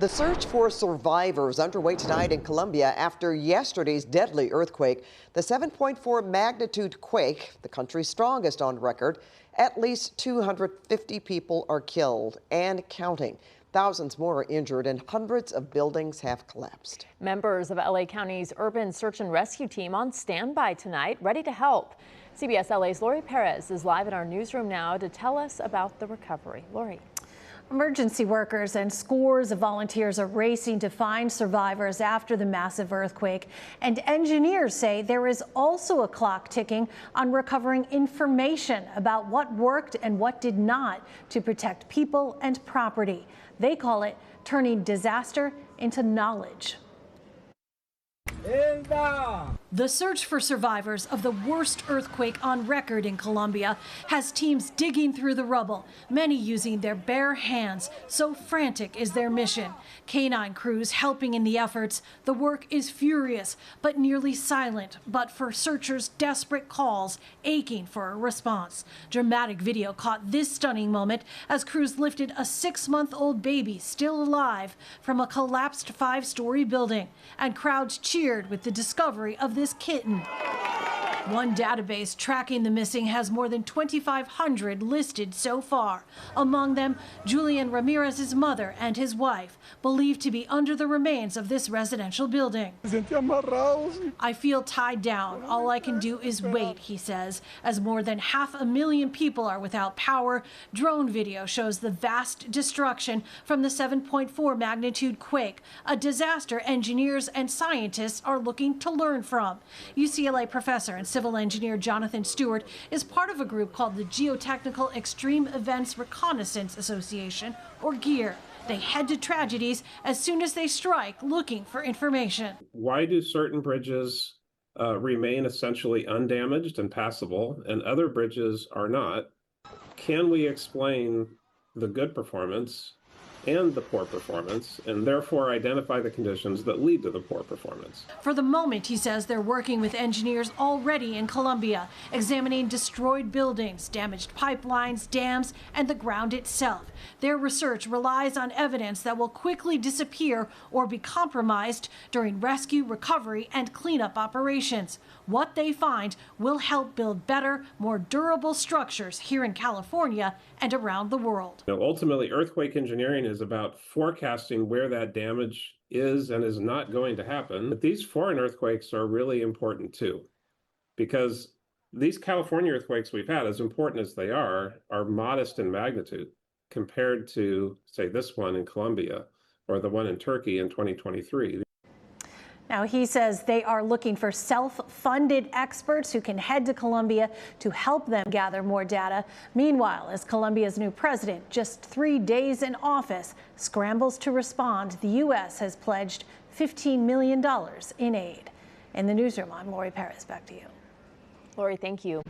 The search for survivors underway tonight in Colombia after yesterday's deadly earthquake. The 7.4 magnitude quake, the country's strongest on record. At least 250 people are killed and counting. Thousands more are injured and hundreds of buildings have collapsed. Members of LA County's urban search and rescue team on standby tonight, ready to help. CBS LA's Laurie Perez is live in our newsroom now to tell us about the recovery. Laurie. Emergency workers and scores of volunteers are racing to find survivors after the massive earthquake. And engineers say there is also a clock ticking on recovering information about what worked and what did not to protect people and property. They call it turning disaster into knowledge. The search for survivors of the worst earthquake on record in Colombia has teams digging through the rubble, many using their bare hands, so frantic is their mission. Canine crews helping in the efforts. The work is furious, but nearly silent, but for searchers' desperate calls, aching for a response. Dramatic video caught this stunning moment as crews lifted a 6-month-old baby still alive from a collapsed 5-story building, and crowds cheered with the discovery of this kitten. One database tracking the missing has more than 2,500 listed so far. Among them, Julian Ramirez's mother and his wife, believed to be under the remains of this residential building. I feel tied down. All I can do is wait, he says, as more than 500,000 people are without power. Drone video shows the vast destruction from the 7.4 magnitude quake, a disaster engineers and scientists are looking to learn from. UCLA professor and civil engineer Jonathan Stewart is part of a group called the Geotechnical Extreme Events Reconnaissance Association, or GEAR. They head to tragedies as soon as they strike, looking for information. Why do certain bridges remain essentially undamaged and passable, and other bridges are not? Can we explain the good performance and the poor performance, and therefore identify the conditions that lead to the poor performance? For the moment, he says they're working with engineers already in Colombia, examining destroyed buildings, damaged pipelines, dams, and the ground itself. Their research relies on evidence that will quickly disappear or be compromised during rescue, recovery, and cleanup operations. What they find will help build better, more durable structures here in California and around the world. Ultimately, earthquake engineering is about forecasting where that damage is and is not going to happen. But these foreign earthquakes are really important too, because these California earthquakes we've had, as important as they are modest in magnitude compared to, say, this one in Colombia or the one in Turkey in 2023. Now, he says they are looking for self-funded experts who can head to Colombia to help them gather more data. Meanwhile, as Colombia's new president, just 3 days in office, scrambles to respond, the U.S. has pledged $15 million in aid. In the newsroom, I'm Laurie Perez. Back to you. Laurie, thank you.